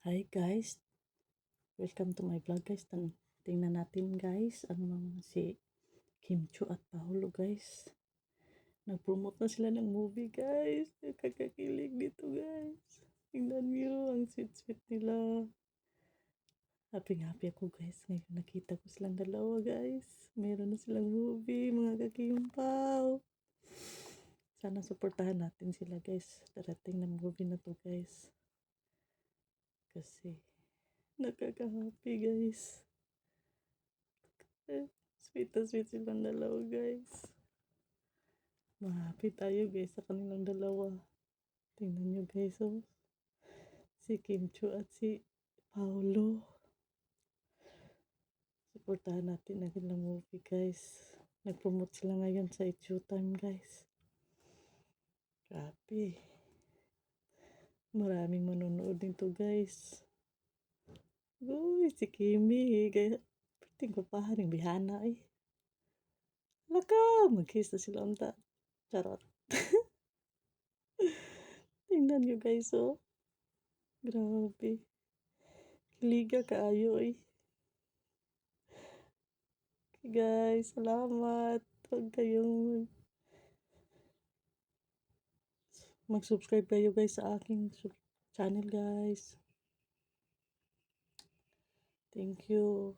Hi guys, welcome to my vlog guys. Tingnan natin guys, ang mga si Kim Chu at Paolo guys. Nag-promote na sila ng movie guys. Nakakakilig dito guys. Tingnan nyo, ang sweet-sweet nila. Happy ako guys. Ngayon nakita ko silang dalawa guys. Meron na silang movie, mga kakimpaw. Sana supportahan natin sila guys. Darating na movie na to guys. Kasi nakaka-happy guys. Sweet na sweet silang dalawa guys. Ma-happy tayo guys sa kanilang dalawa. Tingnan nyo guys oh. Si Kim Chu at si Paolo. Supportahan natin ang kanilang movie guys. Nag-promote sila ngayon sa It's Showtime guys. Grabe. Maraming manonood nito guys. Uy, si Kimi. Kaya, piting ko pa rin bihana eh. Laka, mag-kiss na sila unta. Charot. Tingnan nyo guys oh. Grabe. Liga kaayo eh. Okay guys, salamat. Huwag kayong mag-subscribe kayo guys sa aking channel guys. Thank you.